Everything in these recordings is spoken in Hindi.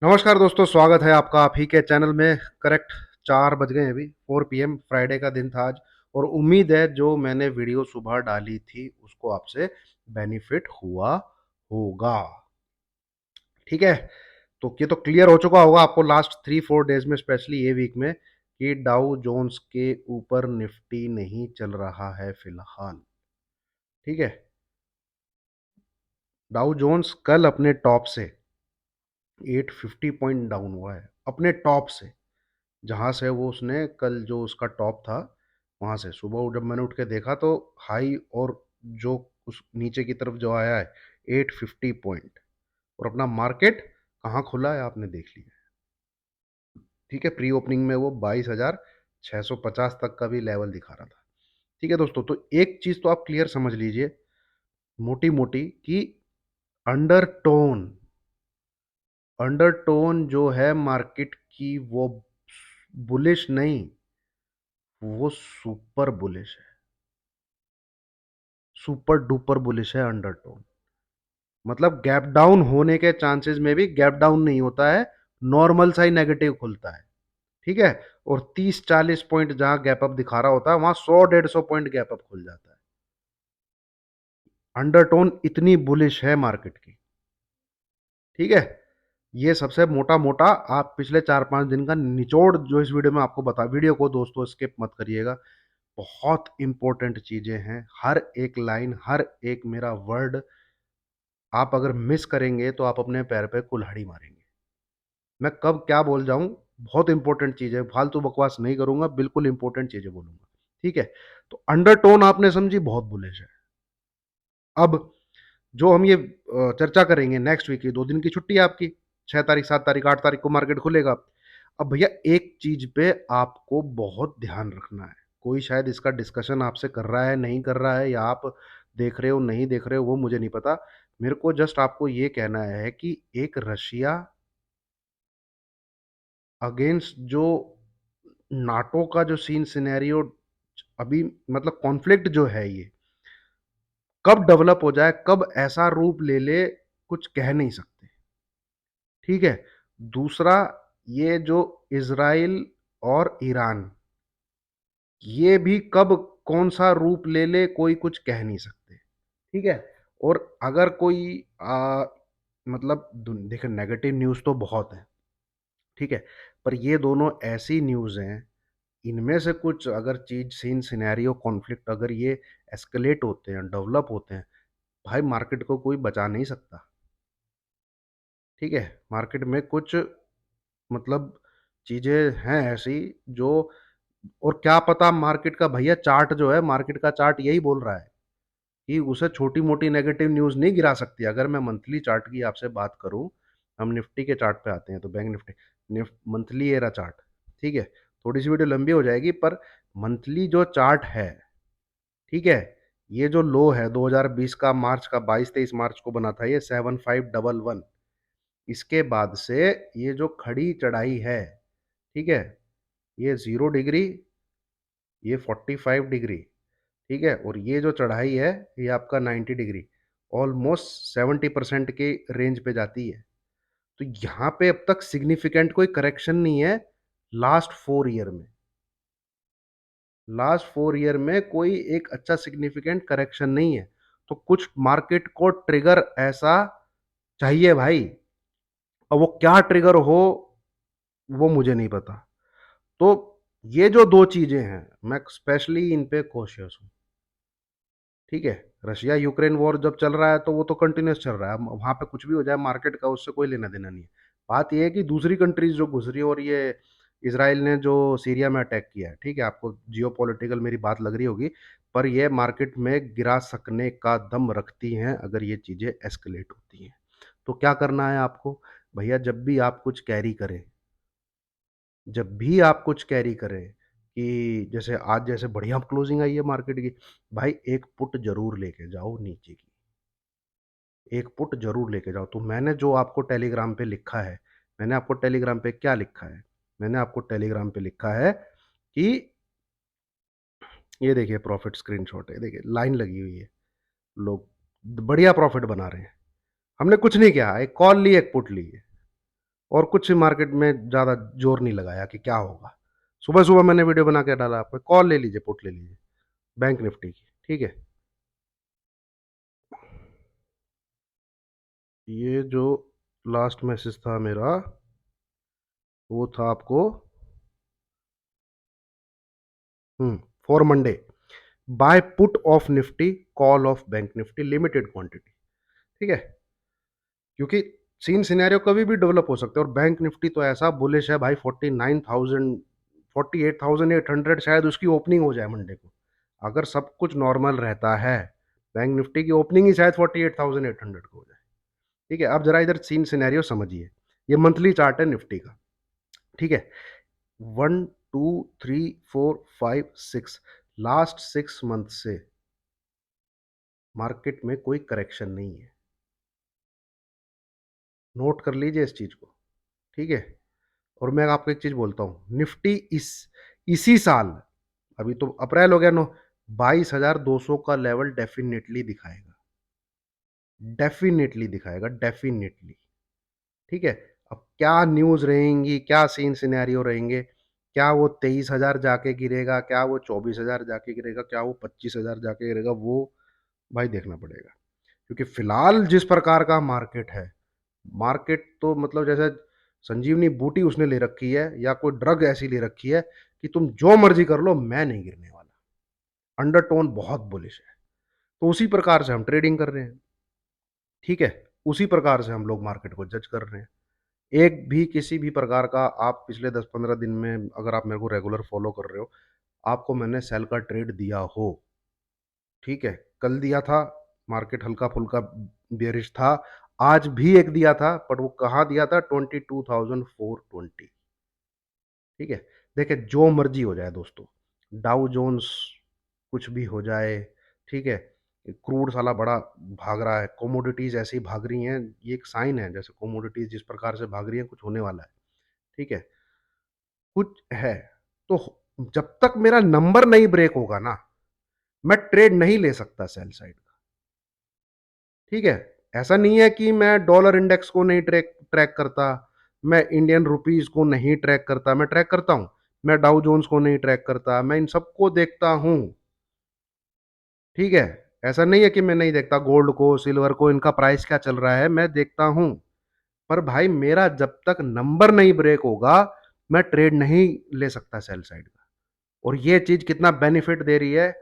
नमस्कार दोस्तों, स्वागत है आपका आप ही के चैनल में। करेक्ट 4 बज गए हैं अभी, 4 पीएम। फ्राइडे का दिन था आज और उम्मीद है जो मैंने वीडियो सुबह डाली थी उसको आपसे बेनिफिट हुआ होगा। ठीक है? तो ये तो क्लियर हो चुका होगा आपको लास्ट 3-4 डेज़ में, स्पेशली ये वीक में, कि डाउ जोन्स के ऊपर निफ्टी नहीं चल रहा है फिलहाल। ठीक है? डाउ जोन्स कल अपने टॉप से 850 पॉइंट डाउन हुआ है, अपने टॉप से। जहाँ से वो उसने कल जो उसका टॉप था, वहाँ से सुबह जब मैंने उठ के देखा तो हाई और जो उस नीचे की तरफ जो आया है 850 पॉइंट, और अपना मार्केट कहाँ खुला है आपने देख लिया। ठीक है, प्री ओपनिंग में वो 22,650 तक का भी लेवल दिखा रहा था। ठीक है दोस्तों, तो एक चीज़ तो आप क्लियर समझ लीजिए मोटी मोटी कि अंडरटोन अंडरटोन जो है मार्केट की, वो बुलिश नहीं, वो सुपर बुलिश है। सुपर डुपर बुलिश है अंडरटोन। मतलब गैप डाउन होने के चांसेस में भी गैप डाउन नहीं होता है, नॉर्मल सा ही नेगेटिव खुलता है। ठीक है? और 30-40 पॉइंट जहां गैप अप दिखा रहा होता है, वहां 100-150 पॉइंट गैप अप खुल जाता है। अंडरटोन इतनी बुलिश है मार्केट की। ठीक है? ये सबसे मोटा मोटा आप पिछले 4-5 दिन का निचोड़ जो इस वीडियो में आपको बता, वीडियो को दोस्तों स्किप मत करिएगा। बहुत इंपॉर्टेंट चीजें हैं, हर एक लाइन, हर एक मेरा वर्ड आप अगर मिस करेंगे तो आप अपने पैर पे कुल्हाड़ी मारेंगे। मैं कब क्या बोल जाऊं, बहुत इंपॉर्टेंट चीज है, फालतू बकवास नहीं करूंगा, बिल्कुल इंपॉर्टेंट चीजें बोलूंगा। ठीक है? तो अंडरटोन आपने समझी, बहुत बुलिश है। अब जो हम ये चर्चा करेंगे नेक्स्ट वीक की, 2 दिन की छुट्टी है आपकी, 6 तारीख, 7 तारीख, 8 तारीख को मार्केट खुलेगा। अब भैया एक चीज पे आपको बहुत ध्यान रखना है। कोई शायद इसका डिस्कशन आपसे कर रहा है, नहीं कर रहा है, या आप देख रहे हो नहीं देख रहे हो, वो मुझे नहीं पता। मेरे को जस्ट आपको ये कहना है कि एक रशिया अगेंस्ट जो नाटो का जो सीन सिनेरियो अभी, मतलब कॉन्फ्लिक्ट जो है, ये कब डेवलप हो जाए, कब ऐसा रूप ले ले, कुछ कह नहीं सकते। ठीक है? दूसरा, ये जो इजराइल और ईरान, ये भी कब कौन सा रूप ले ले, कोई कुछ कह नहीं सकते। ठीक है? और अगर कोई मतलब देखिए, नेगेटिव न्यूज़ तो बहुत है। ठीक है? पर ये दोनों ऐसी न्यूज़ हैं, इनमें से कुछ अगर चीज़, सीन, सिनेरियो, कॉन्फ्लिक्ट अगर ये एस्केलेट होते हैं, डेवलप होते हैं, भाई मार्केट को कोई बचा नहीं सकता। ठीक है? मार्केट में कुछ, मतलब चीज़ें हैं ऐसी जो, और क्या पता मार्केट का भैया चार्ट जो है, मार्केट का चार्ट यही बोल रहा है कि उसे छोटी-मोटी नेगेटिव न्यूज़ नहीं गिरा सकती। अगर मैं मंथली चार्ट की आपसे बात करूँ, हम निफ्टी के चार्ट पे आते हैं, तो bank Nifty, monthly era chart. ठीक है? थोड़ी-सी वीडियो लंबी हो जाएगी, पर मंथली जो चार्ट है, ठीक है? ये जो लो है 2020 का, मार्च का, 22-23 मार्च को बना था ये 7511। इसके बाद से ये जो खड़ी चढ़ाई है, ठीक है? ये 0 डिग्री, ये 45 डिग्री, ठीक है? और ये जो चढ़ाई है, ये आपका 90 डिग्री, ऑलमोस्ट 70% के रेंज पे जाती है। तो यहाँ पे अब तक सिग्निफिकेंट कोई करेक्शन नहीं है लास्ट 4 ईयर में। लास्ट 4 ईयर में कोई एक अच्छा सिग्निफिकेंट करेक्शन नहीं है। तो कुछ मार्केट को ट्रिगर ऐसा चाहिए भाई। अब वो क्या ट्रिगर हो, वो मुझे नहीं पता। तो ये जो 2 चीज़ें हैं, मैं स्पेशली इन पे कॉशियस हूँ। ठीक है? रशिया यूक्रेन वॉर जब चल रहा है तो वो तो कंटिन्यूअस चल रहा है। वहाँ पे कुछ भी हो जाए, मार्केट का उससे कोई लेना-देना नहीं है। बात ये है कि दूसरी कंट्रीज़ जो गुज़री, और ये इज़राइल ने जो सीरिया में अटैक किया है, ठीक है? आपको जियोपॉलिटिकल मेरी बात लग रही होगी, पर ये मार्केट में गिरा सकने का दम रखती हैं अगर ये चीज़ें एस्केलेट होती हैं। तो क्या करना है आपको? भैया जब भी आप कुछ कैरी करें, जब भी आप कुछ कैरी करें, कि जैसे आज जैसे बढ़िया क्लोजिंग आई है मार्केट की, भाई एक पुट ज़रूर लेके जाओ नीचे की। एक पुट ज़रूर लेके जाओ। तो मैंने जो आपको टेलीग्राम पे लिखा है, मैंने आपको टेलीग्राम पे क्या लिखा है? मैंने आपको टेलीग्राम पे लिखा है कि ये देखिए, प्रॉफ़िट स्क्रीनशॉट है, देखिए लाइन लगी हुई है। लोग बढ़िया प्रॉफ़िट बना रहे हैं। हमने कुछ नहीं किया, एक कॉल ली, एक पुट ली है, और कुछ मार्केट में ज़्यादा जोर नहीं लगाया कि क्या होगा। सुबह-सुबह मैंने वीडियो बना के डाला आपको, कॉल ले लीजिए, पुट ले लीजिए, बैंक निफ्टी की, ठीक है? ये जो लास्ट मैसेज था मेरा, वो था आपको for Monday, buy put off Nifty, call of bank Nifty, limited quantity, ठीक है? क्योंकि सीन सिनेरियो कभी भी डेवलप हो सकता है और बैंक निफ्टी तो ऐसा बुलिश है भाई, 49,000 48,800 शायद उसकी ओपनिंग हो जाए मंडे को। अगर सब कुछ नॉर्मल रहता है, बैंक निफ्टी की ओपनिंग ही शायद 48,800 को हो जाए। ठीक है, अब जरा इधर सीन सिनेरियो समझिए। ये मंथली चार्ट है निफ्टी का, ठीक है? 1 2 3 4 5 6 लास्ट 6 मंथ से मार्केट में कोई करेक्शन नहीं है। नोट कर लीजिए इस चीज को, ठीक है? और मैं आपको एक चीज बोलता हूं, निफ्टी इसी साल, अभी तो अप्रैल हो गया, नो, 22,200 का लेवल डेफिनेटली दिखाएगा, डेफिनेटली दिखाएगा, डेफिनेटली। ठीक है? अब क्या न्यूज़ रहेंगी, क्या सीन सिनेरियो रहेंगे, क्या वो 23,000 जाके गिरेगा, क्या वो 24,000 जाके गिरेगा, क्या वो 25,000 जाके गिरेगा, वो भाई देखना पड़ेगा। क्योंकि फिलहाल जिस प्रकार का मार्केट है, मार्केट तो मतलब जैसे संजीवनी बूटी उसने ले रखी है या कोई ड्रग ऐसी ले रखी है कि तुम जो मर्जी कर लो, मैं नहीं गिरने वाला। अंडरटोन बहुत बुलिश है। तो उसी प्रकार से हम ट्रेडिंग कर रहे हैं, ठीक है? उसी प्रकार से हम लोग मार्केट को जज कर रहे हैं। एक भी किसी भी प्रकार का आप पिछले 10-15 दिन में अगर आप मेरे को रेगुलर फॉलो कर रहे हो, आपको मैंने सेल का ट्रेड दिया हो, ठीक है? कल दिया था, मार्केट हल्का-फुल्का बेयरिश था। आज भी एक दिया था, बट वो कहाँ दिया था? 22,420, ठीक है? देखिए, जो मर्ज़ी हो जाए दोस्तों, डाउ जोन्स कुछ भी हो जाए, ठीक है? क्रूड साला बड़ा भाग रहा है, कमोडिटीज़ ऐसी भाग रही हैं, ये एक साइन है, जैसे कमोडिटीज़ जिस प्रकार से भाग रही हैं, कुछ होने वाला है, ठीक है? कुछ है, तो जब तक मेरा नंबर नहीं ब्रेक होगा ना, मैं ट्रेड नहीं ले सकता सेल साइड का, ठीक है? ऐसा नहीं है कि मैं डॉलर इंडेक्स को नहीं ट्रैक ट्रैक करता, मैं इंडियन रुपीज़ को नहीं ट्रैक करता, मैं ट्रैक करता हूँ। मैं डाउ जोन्स को नहीं ट्रैक करता, मैं इन सबको देखता हूँ, ठीक है? ऐसा नहीं है कि मैं नहीं देखता गोल्ड को, सिल्वर को, इनका प्राइस क्या चल रहा है, मैं देखता हूँ। पर भाई मेरा जब तक नंबर नहीं ब्रेक होगा, मैं ट्रेड नहीं ले सकता सेल साइड का। और ये चीज़ कितना बेनिफिट दे रही है,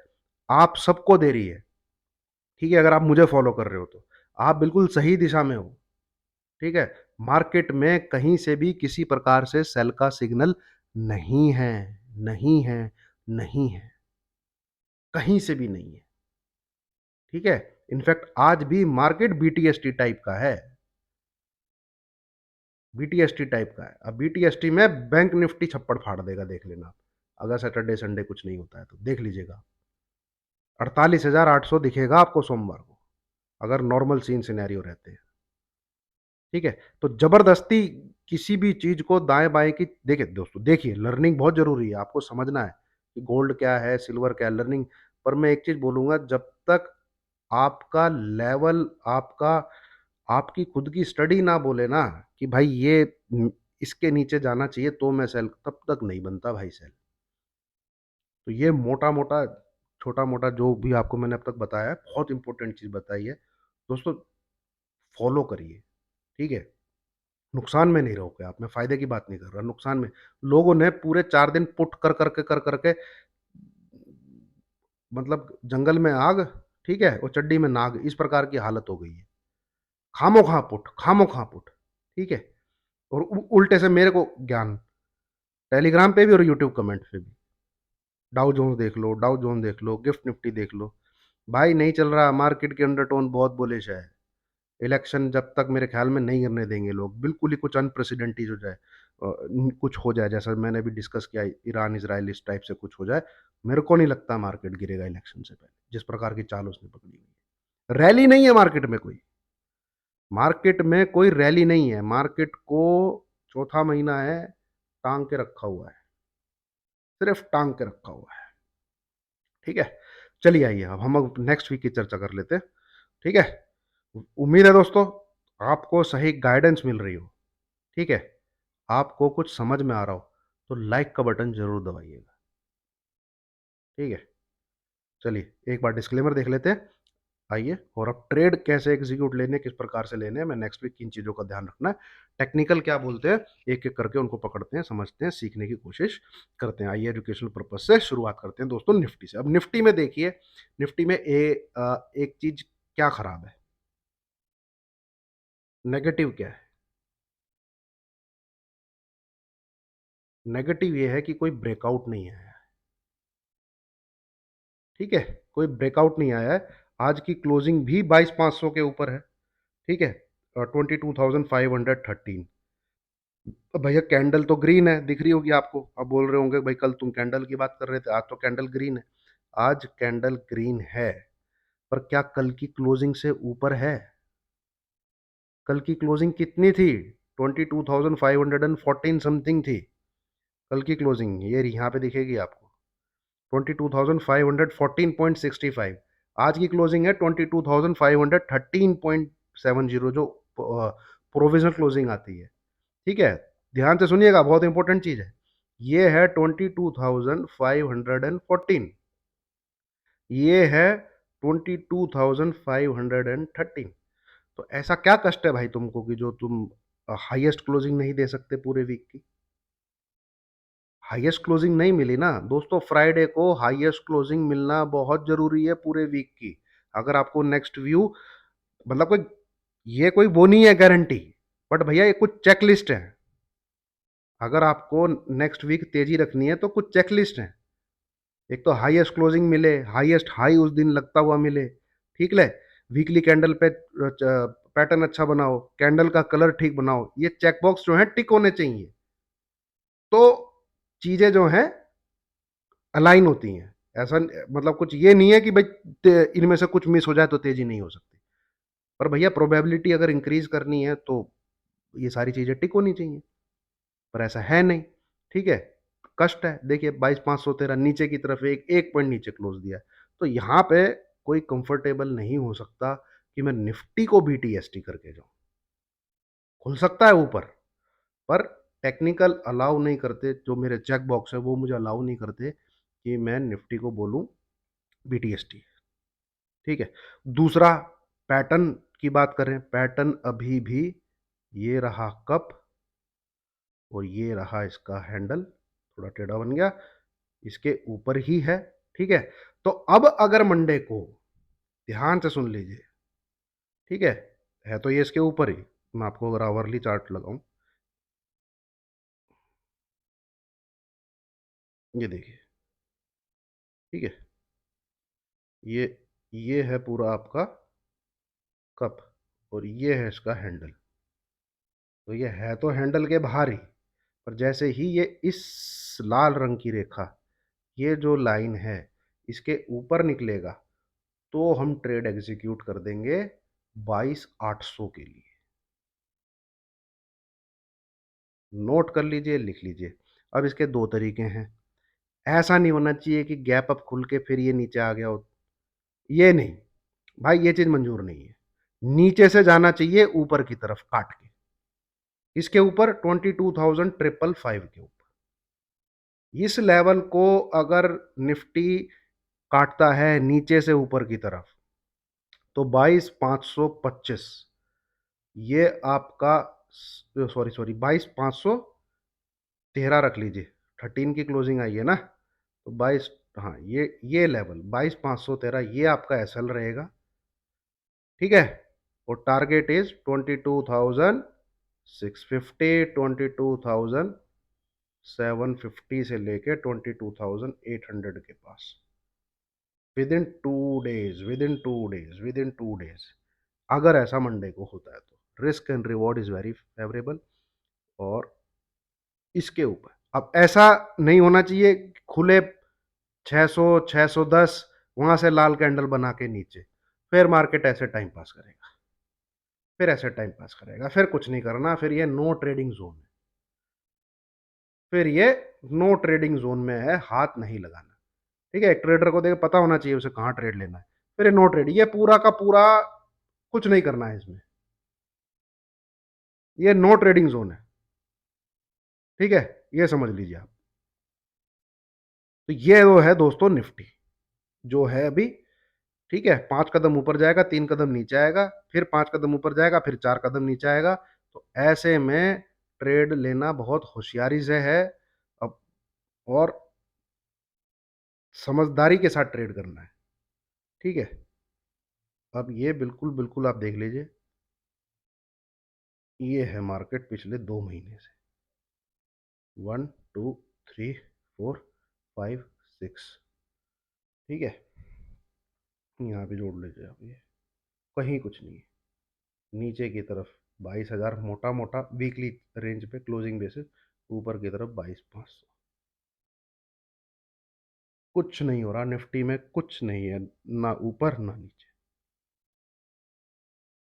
आप सबको दे रही है, ठीक है? अगर आप मुझे फॉलो कर रहे हो तो। आप बिल्कुल सही दिशा में हो, ठीक है? मार्केट में कहीं से भी किसी प्रकार से सेल का सिग्नल नहीं है, नहीं है, नहीं है। कहीं से भी नहीं है, ठीक है? इनफैक्ट आज भी मार्केट बीटीएसटी टाइप का है, बीटीएसटी टाइप का है। अब बीटीएसटी में बैंक निफ्टी छप्पड़ फाड़ देगा, देख लेना आप। अगर सैटरडे संडे कुछ नहीं होता है तो देख लीजिएगा। 48,800 दिखेगा आपको सोमवार को, अगर नॉर्मल सीन सिनेरियो रहते हैं, ठीक है? तो ज़बरदस्ती किसी भी चीज़ को दाएँ-बाएँ की देखिए दोस्तों, देखिए लर्निंग बहुत ज़रूरी है, आपको समझना है कि गोल्ड क्या है, सिल्वर क्या है, लर्निंग। पर मैं एक चीज़ बोलूँगा, जब तक आपका लेवल, आपका आपकी खुद की स्टडी ना बोले ना कि भाई ये इसके नीचे जाना चाहिए तो मैं सेल, तब तक नहीं बनता भाई सेल। तो ये मोटा-मोटा, छोटा-मोटा जो भी आपको मैंने अब तक बताया है, बहुत इंपॉर्टेंट चीज़ बताई है। दोस्तों फॉलो करिए, ठीक है? नुकसान में नहीं रहोगे आप, मैं फ़ायदे की बात नहीं कर रहा, नुकसान में। लोगों ने पूरे 4 दिन पुट कर के मतलब जंगल में आग, ठीक है? और चड्डी में नाग, इस प्रकार की हालत हो गई है। खामोखा पुट, ठीक है? और उल्टे से मेरे को ज्ञान, टेलीग्राम पे भी और यूट्यूब कमेंट पे भी। डाउ जोन्स देख लो, डाउ जोन देख लो, गिफ्ट निफ्टी देख लो। भाई नहीं चल रहा, मार्केट के अंडरटोन बहुत बुलिश है। इलेक्शन जब तक मेरे ख्याल में नहीं करने देंगे लोग, बिल्कुल ही कुछ अनप्रेसिडेंट हो जाए, कुछ हो जाए, जैसा मैंने अभी डिस्कस किया, ईरान इजराइल इस टाइप से कुछ हो जाए, मेरे को नहीं लगता मार्केट गिरेगा इलेक्शन से पहले, जिस प्रकार की चाल उसने पकड़ी हुई है। रैली नहीं है मार्केट में कोई, मार्केट में कोई रैली नहीं है, मार्केट को चौथा महीना है, टांग के रखा हुआ है, सिर्फ टांग के रखा हुआ है, ठीक है? चलिए आइए अब हम नेक्स्ट वीक की चर्चा कर लेते हैं, ठीक है? उम्मीद है दोस्तों आपको सही गाइडेंस मिल रही हो, ठीक है? आपको कुछ समझ में आ रहा हो तो लाइक का बटन ज़रूर दबाइएगा, ठीक है? चलिए एक बार डिस्क्लेमर देख लेते हैं। आइए, और अब ट्रेड कैसे एग्जीक्यूट लेने, किस प्रकार से लेने हैं, मैं नेक्स्ट वीक किन चीज़ों का ध्यान रखना है, टेक्निकल क्या बोलते हैं, एक-एक करके उनको पकड़ते हैं, समझते हैं, सीखने की कोशिश करते हैं। आइए एजुकेशनल पर्पज़ से शुरुआत करते हैं दोस्तों निफ्टी से। अब निफ्टी में देखिए, निफ्टी में एक चीज़ क्या खराब है? नेगेटिव क्या है? नेगेटिव ये है कि कोई ब्रेकआउट नहीं आया है, ठीक है? कोई ब्रेकआउट नहीं आया है। आज की क्लोजिंग भी 22,500 के ऊपर है, ठीक है? 22,513। अब भैया कैंडल तो ग्रीन है, दिख रही होगी आपको। अब बोल रहे होंगे भाई कल तुम कैंडल की बात कर रहे थे, आज तो कैंडल ग्रीन है। आज कैंडल ग्रीन है, पर क्या कल की क्लोजिंग से ऊपर है? कल की क्लोजिंग कितनी थी? 22,514 समथिंग थी कल की क्लोजिंग। ये यहाँ पे दिखेगी आपको, 22,514.65। आज की क्लोजिंग है 22,513.70, जो प्रोविजनल क्लोजिंग आती है, ठीक है? ध्यान से सुनिएगा, बहुत इंपॉर्टेंट चीज़ है। ये है 22,514, ये है 22,513। तो ऐसा क्या कष्ट है भाई तुमको कि जो तुम हाईएस्ट क्लोजिंग नहीं दे सकते पूरे वीक की? हाईएस्ट क्लोजिंग नहीं मिली ना दोस्तों, फ्राइडे को हाईएस्ट क्लोजिंग मिलना बहुत ज़रूरी है पूरे वीक की। अगर आपको नेक्स्ट व्यू, मतलब कोई, ये कोई वो नहीं है गारंटी, बट भैया ये कुछ चेकलिस्ट है। अगर आपको नेक्स्ट वीक तेज़ी रखनी है तो कुछ चेकलिस्ट है। एक तो हाईएस्ट क्लोजिंग मिले, हाईएस्ट हाई उस दिन लगता हुआ मिले, ठीक है? वीकली कैंडल पे पैटर्न अच्छा बनाओ, कैंडल का कलर ठीक बनाओ, ये चेक बॉक्स जो है टिक होने चाहिए, तो चीजें जो हैं अलाइन होती हैं। ऐसा मतलब कुछ ये नहीं है कि भाई इनमें से कुछ मिस हो जाए तो तेजी नहीं हो सकती। पर भैया प्रोबेबिलिटी अगर इंक्रीज करनी है तो ये सारी चीजें टिक होनी चाहिए, पर ऐसा है नहीं, ठीक है? कष्ट है। देखिए 22,513 नीचे की तरफ एक एक पॉइंट नीचे क्लोज दिया है। तो यहाँ पे कोई कंफर्टेबल नहीं हो सकता कि मैं निफ्टी को बीटीएसटी करके जाऊँ। खुल सकता है ऊपर, पर टेक्निकल अलाउ नहीं करते, जो मेरे चेक बॉक्स है वो मुझे अलाउ नहीं करते कि मैं निफ्टी को बोलूँ बीटीएसटी, ठीक है? दूसरा, पैटर्न की बात करें, पैटर्न अभी भी ये रहा कप, और ये रहा इसका हैंडल, थोड़ा टेढ़ा बन गया, इसके ऊपर ही है, ठीक है? तो अब अगर मंडे को, ध्यान से सुन लीजिए, ठीक है तो ये इसके ऊपर ही, मैं आपको अगर आवरली चार्ट लगाऊं, ये देखिए, ठीक है? ये ये है पूरा आपका कप, और ये है इसका हैंडल। तो ये है तो हैंडल के बाहर ही, पर जैसे ही ये इस लाल रंग की रेखा, ये जो लाइन है, इसके ऊपर निकलेगा, तो हम ट्रेड एग्जीक्यूट कर देंगे 22,800 के लिए। नोट कर लीजिए, लिख लीजिए। अब इसके दो तरीके हैं। ऐसा नहीं होना चाहिए कि गैप अप खुल के फिर ये नीचे आ गया हो, ये नहीं, भाई ये चीज मंजूर नहीं है। नीचे से जाना चाहिए ऊपर की तरफ काट के, इसके ऊपर 22,555 के ऊपर। इस लेवल को अगर निफ्टी काटता है नीचे से ऊपर की तरफ, तो 22,525, ये आपका, सॉरी सॉरी 22,513 रख लीजिए, 13 की क्लोजिंग आई है ना, तो 22, हाँ ये लेवल 22,513 ये आपका एसएल रहेगा, ठीक है? और टारगेट इज 22,650, 22,750 से लेके 22,800 के पास, विद इन टू डेज, अगर ऐसा मंडे को होता है तो risk and reward is very favourable. और इसके ऊपर अब ऐसा नहीं होना चाहिए, खुले 600 610, वहां से लाल कैंडल बना के नीचे, फिर मार्केट ऐसे टाइम पास करेगा, फिर ऐसे टाइम पास करेगा, फिर कुछ नहीं करना, फिर ये नो ट्रेडिंग जोन है, फिर ये नो ट्रेडिंग जोन में है, हाथ नहीं लगाना, ठीक है? एक ट्रेडर को देख पता होना चाहिए उसे कहाँ ट्रेड लेना है। फिर ये नो ट्रेड, ये पूरा का पूरा कुछ नहीं करना है इसमें, ये नो ट्रेडिंग जोन है। ठीक है? ये समझ लीजिए आप। तो ये वो है दोस्तों निफ्टी, जो है अभी, ठीक है? 5 कदम ऊपर जाएगा, 3 कदम नीचे आएगा, फिर 5 कदम ऊपर जाएगा, फिर 4 कदम नीचे आएगा। तो ऐसे में ट्रेड लेना बहुत होशियारी से है अब, और समझदारी के साथ ट्रेड करना है, ठीक है? अब ये बिल्कुल आप देख लीजिए, ये है मार्केट पिछले 2 महीने से, 1, 2, 3, 4, 5, 6, ठीक है? यहाँ पे जोड़ लीजिए आप ये, कहीं कुछ नहीं है। नीचे की तरफ 22,000 मोटा-मोटा वीकली रेंज पे क्लोजिंग बेसिस, ऊपर की तरफ 22,500। कुछ नहीं हो रहा निफ्टी में, कुछ नहीं है, ना ऊपर ना नीचे।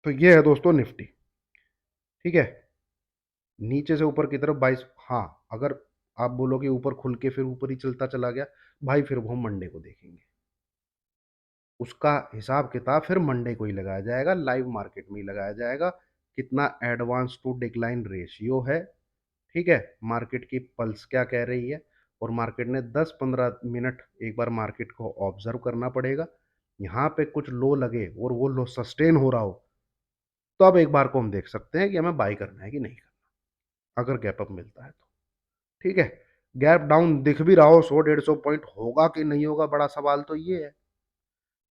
तो ये है दोस्तों निफ्टी, ठीक है? नीचे से ऊपर की तरफ 22, हाँ, अगर आप बोलोगे ऊपर खुल के फिर ऊपर ही चलता चला गया, भाई फिर वो हम मंडे को देखेंगे। उसका हिसाब किताब फिर मंडे को ही लगाया जाएगा, लाइव मार्केट में ही लगाया जाएगा। कितना एडवांस टू डिक्लाइन रेशियो है, ठीक है? मार्केट की पल्स क्या कह रही है, और मार्केट ने 10-15 मिनट एक बार मार्केट को ऑब्जर्व करना पड़ेगा। यहाँ पे कुछ लो लगे और वो लो सस्टेन हो रहा हो, तो अब एक बार को हम देख सकते हैं कि हमें बाय करना है कि नहीं करना, अगर गैप अप मिलता है तो, ठीक है? गैप डाउन दिख भी रहा हो 100-150 पॉइंट, होगा कि नहीं होगा, बड़ा सवाल तो ये है।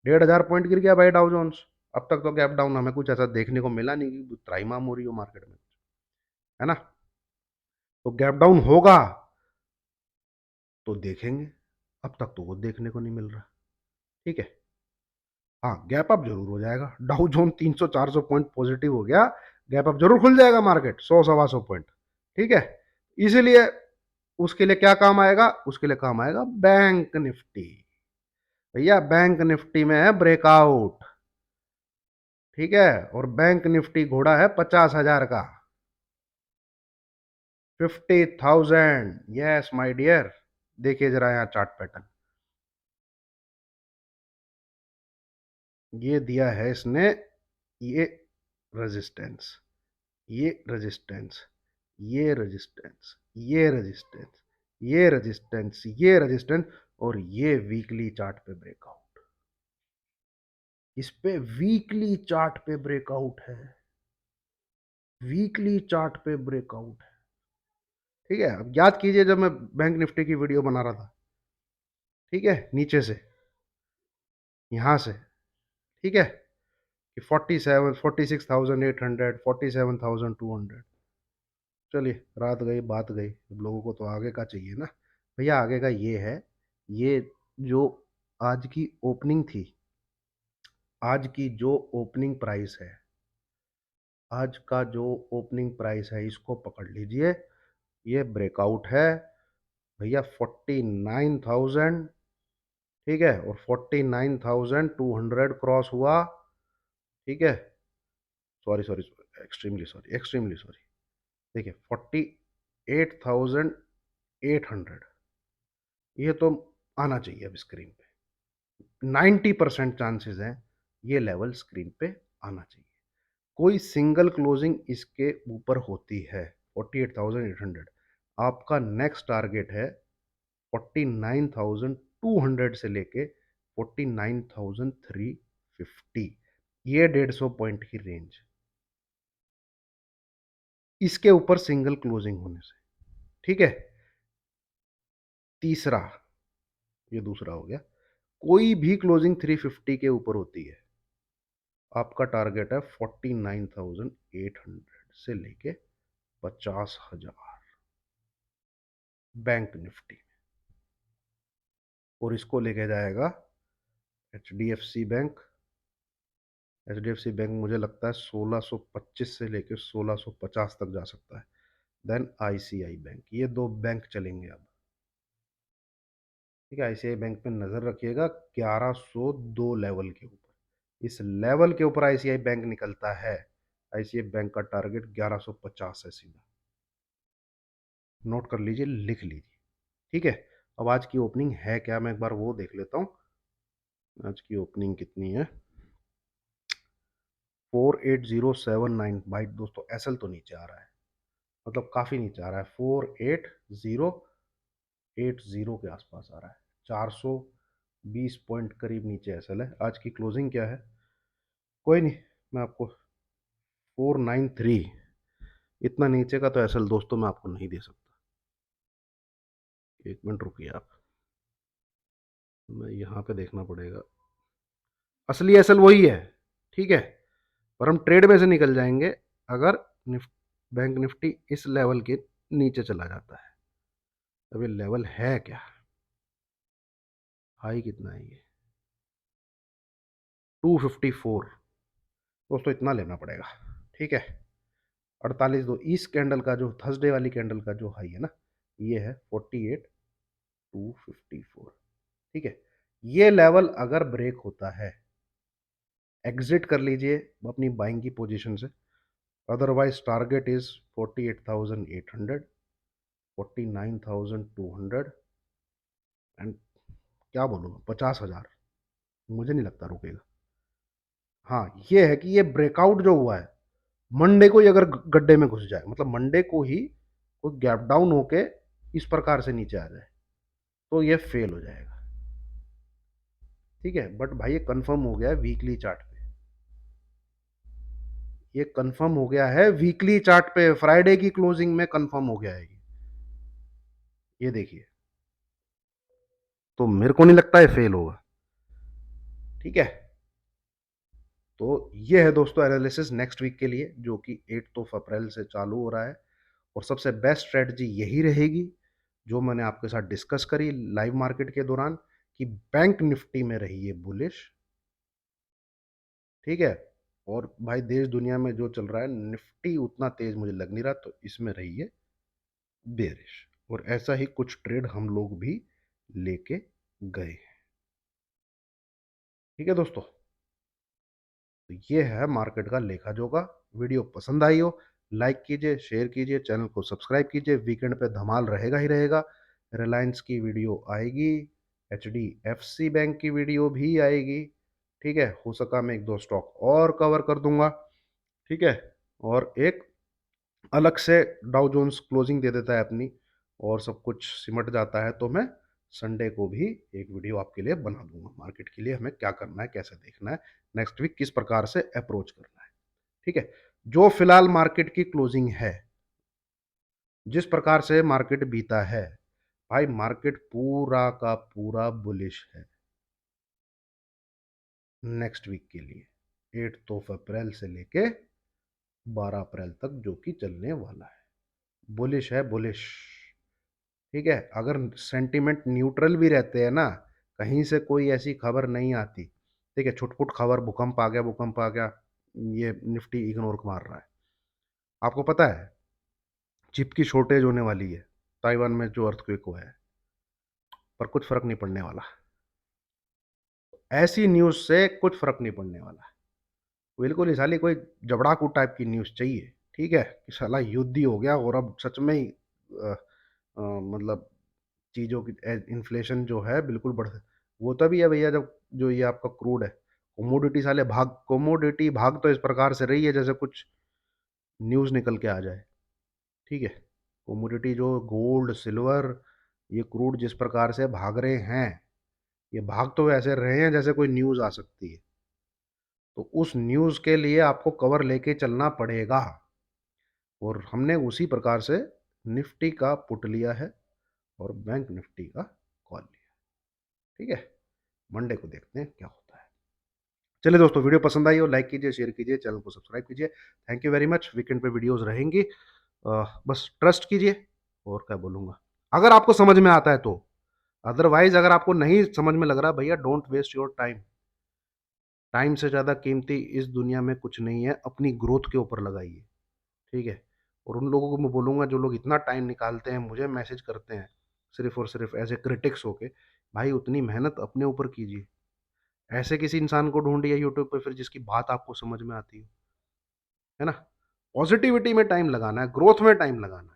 1,500 पॉइंट गिर गया भाई डाउ जोन्स। अब तक तो गैप डाउन हमें कुछ ऐसा देखने को मिला नहीं कि त्राहिमाम हो रही हो मार्केट में, है ना? तो गैप डाउन होगा तो देखेंगे, अब तक तो वो देखने को नहीं मिल रहा, ठीक है? हाँ, गैप अप जरूर हो जाएगा, डाउ जोन 300-400 पॉइंट पॉजिटिव हो गया, गैप अप जरूर खुल जाएगा मार्केट 100-125 पॉइंट, ठीक है? इसीलिए उसके लिए क्या काम आएगा, उसके लिए काम आएगा बैंक निफ्टी। भैया बैंक निफ्टी में है ब्रेकआउट, ठीक है? और बैंक निफ्टी घोड़ा है 50,000 का, 50,000, यस माय डियर। देखिए जरा यहाँ चार्ट पैटर्न, ये दिया है इसने, ये रेजिस्टेंस, ये रेजिस्टेंस, ये रेजिस्टेंस, ये रेजिस्टेंस, ये रेजिस्टेंस, ये रेजिस्टेंस, और ये वीकली चार्ट पे ब्रेकआउट, इस पे वीकली चार्ट पे ब्रेकआउट है, वीकली चार्ट पे ब्रेकआउट है, ठीक है? अब याद कीजिए जब मैं बैंक निफ्टी की वीडियो बना रहा था, ठीक है, नीचे से, यहां से, ठीक है, कि 46,800, 47,200, चलिए रात गई बात गई, अब लोगों को तो आगे का चाहिए ना। भैया आगे का ये है, ये जो आज की ओपनिंग थी, आज की जो ओपनिंग प्राइस है, आज का जो ओपनिंग प्राइस है, इसको पकड़ लीजिए, ये ब्रेकआउट है भैया 49,000, ठीक है? और 49,200 क्रॉस हुआ, ठीक है? सॉरी, एक्सट्रीमली सॉरी, देखिए 48,800, ये तो आना चाहिए अब स्क्रीन पे, 90% चांसेस हैं ये लेवल स्क्रीन पे आना चाहिए। कोई सिंगल क्लोजिंग इसके ऊपर होती है 48,800, आपका नेक्स्ट टारगेट है 49,200 से लेके 49,350, ये 150 पॉइंट की रेंज, इसके ऊपर सिंगल क्लोजिंग होने से, ठीक है? तीसरा, ये दूसरा हो गया, कोई भी क्लोजिंग 350 के ऊपर होती है, आपका टारगेट है 49,800 से लेके 50,000, बैंक निफ्टी, और इसको लेके जाएगा H D F C bank. H D F C bank मुझे लगता है 1625 से लेकर 1650 तक जा सकता है। देन आईसीआई बैंक, ये दो बैंक चलेंगे अब, ठीक है? आईसीआई बैंक पे नजर रखिएगा, 1102 लेवल के ऊपर, इस लेवल के ऊपर आईसीआई बैंक निकलता है, आईसीआई बैंक का टारगेट 1150 है सीधा, नोट कर लीजिए, लिख लीजिए, ठीक है? अब आज की ओपनिंग है क्या, मैं एक बार वो देख लेता हूँ, आज की ओपनिंग कितनी है, 48079, भाई दोस्तों एसएल तो नीचे आ रहा है, मतलब काफ़ी नीचे आ रहा है, 48080 के आसपास आ रहा है, 420 पॉइंट करीब नीचे एसएल है। आज की क्लोजिंग क्या है? कोई नहीं, मैं आपको 493, इतना नीचे का तो एसएल दोस्तों मैं आपको नहीं दे सकता। एक मिनट रुकिए आप, मैं यहाँ पे देखना पड़ेगा। असली एसएल वही है, ठीक है, पर हम ट्रेड में से निकल जाएंगे अगर बैंक निफ्टी इस लेवल के नीचे चला जाता है। अब ये लेवल है क्या? हाई कितना है ये? 254। दोस्तों इतना लेना पड़ेगा, ठीक है। 48 दो, इस कैंडल का जो थर्सडे वाली कैंडल का जो हाई है ना, ये है 48,254, ठीक है। ये लेवल अगर ब्रेक होता है, एग्जिट कर लीजिए अपनी बाइंग की पोजीशन से। अदरवाइज टारगेट इज 48,800, 49,200 एंड क्या बोलूँ, 50,000। मुझे नहीं लगता रुकेगा। हाँ, ये है कि ये ब्रेकआउट जो हुआ है मंडे को ही, अगर गड्ढे में घुस जाए, मतलब मंडे को ही कोई गैप डाउन होके इस प्रकार से नीचे आ जाए, तो ये फेल हो जाएगा, ठीक है। बट भाई ये कंफर्म हो गया है वीकली चार्ट पे, ये कंफर्म हो गया है वीकली चार्ट पे, फ्राइडे की क्लोजिंग में कंफर्म हो गया है ये देखिए। तो मेरे को नहीं लगता है फेल होगा, ठीक है। तो ये है दोस्तों एनालिसिस नेक्स्ट वीक के लिए, जो कि 8 अप्रैल से चालू हो रहा है। और सबसे बेस्ट स्ट्रेटजी यही रहेगी जो मैंने आपके साथ डिस्कस करी लाइव मार्केट के दौरान, कि बैंक निफ्टी में रहिए बुलिश, ठीक है। और भाई देश दुनिया में जो चल रहा है, निफ्टी उतना तेज मुझे लग नहीं रहा, तो इसमें रहिए बेरिश। और ऐसा ही कुछ ट्रेड हम लोग भी लेके गए, ठीक है दोस्तों। तो ये है मार्केट का लेखा जोखा। वीडियो पसंद आई हो, लाइक कीजिए, शेयर कीजिए, चैनल को सब्सक्राइब कीजिए। वीकेंड पे धमाल रहेगा ही रहेगा। रिलायंस की वीडियो आएगी, HDFC बैंक की वीडियो भी आएगी, ठीक है। हो सका मैं एक दो स्टॉक और कवर कर दूंगा, ठीक है। और एक अलग से डाउ जोन्स क्लोजिंग दे देता है अपनी, और सब कुछ सिमट जाता है, तो मैं संडे को भी एक वीडियो आपके लिए बना दूंगा, मार्केट के लिए हमें क्या करना है, कैसे देखना है, नेक्स्ट वीक किस प्रकार से अप्रोच करना है, ठीक है। जो फिलहाल मार्केट की क्लोजिंग है, जिस प्रकार से मार्केट बीता है, भाई मार्केट पूरा का पूरा बुलिश है नेक्स्ट वीक के लिए, 8 अप्रैल से लेके 12 अप्रैल तक, जो कि चलने वाला है। बुलिश है, बुलिश, ठीक है। अगर सेंटिमेंट न्यूट्रल भी रहते हैं ना, कहीं से कोई ऐसी खबर नहीं आती, ठीक है, छुटपुट खबर, भूकंप आ गया, भूकंप आ गया, ये निफ्टी इग्नोर मार रहा है। आपको पता है चिप की शॉर्टेज होने वाली है ताइवान में, जो अर्थक्वेक हुआ है, पर कुछ फर्क नहीं पड़ने वाला। ऐसी न्यूज से कुछ फर्क नहीं पड़ने वाला, बिल्कुल ही साली कोई जबड़ाकू टाइप की न्यूज चाहिए, ठीक है, कि साला युद्ध ही हो गया और अब सच में ही मतलब चीज़ों की इन्फ्लेशन जो है बिल्कुल बढ़, वो तभी है भैया जब जो ये आपका क्रूड है, कोमोडिटी साले भाग, कोमोडिटी भाग तो इस प्रकार से रही है जैसे कुछ न्यूज़ निकल के आ जाए, ठीक है। कोमोडिटी जो गोल्ड सिल्वर, ये क्रूड जिस प्रकार से भाग रहे हैं, ये भाग तो ऐसे रहे हैं जैसे कोई न्यूज़ आ सकती है। तो उस न्यूज़ के लिए आपको कवर लेके चलना पड़ेगा, और हमने उसी प्रकार से निफ्टी का पुट लिया है और बैंक निफ्टी का कॉल लिया, ठीक है। मंडे को देखते हैं क्या होता है। चलिए दोस्तों, वीडियो पसंद आई हो लाइक कीजिए, शेयर कीजिए, चैनल को सब्सक्राइब कीजिए। Thank you very much. Weekend पे वीडियोस रहेंगी, बस ट्रस्ट कीजिए, और क्या बोलूँगा, अगर आपको समझ में आता है तो। अदरवाइज अगर आपको नहीं समझ में लग रहा, भैया don't waste your time. Time से ज़्यादा कीमती इस दुनिया में कुछ नहीं है, अपनी ग्रोथ के ऊपर लगाइए, ठीक है। और उन लोगों को मैं बोलूँगा जो लोग इतना टाइम निकालते हैं, मुझे मैसेज करते हैं सिर्फ और सिर्फ एज ए क्रिटिक्स होके, भाई उतनी मेहनत अपने ऊपर कीजिए। ऐसे किसी इंसान को ढूंढिए यूट्यूब पे फिर जिसकी बात आपको समझ में आती है ना। पॉजिटिविटी में टाइम लगाना है, ग्रोथ में टाइम लगाना है।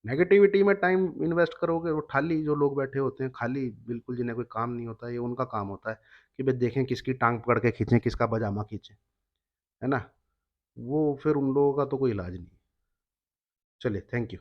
नेगेटिविटी में टाइम इन्वेस्ट करोगे, वो खाली जो लोग बैठे होते हैं खाली, बिल्कुल जिन्हें कोई काम नहीं होता, ये उनका काम होता है कि भाई देखें किसकी टांग पकड़ के खींचें, किसका पजामा खींचें, है ना। वो फिर उन लोगों का तो कोई इलाज नहीं। चलिए, थैंक यू।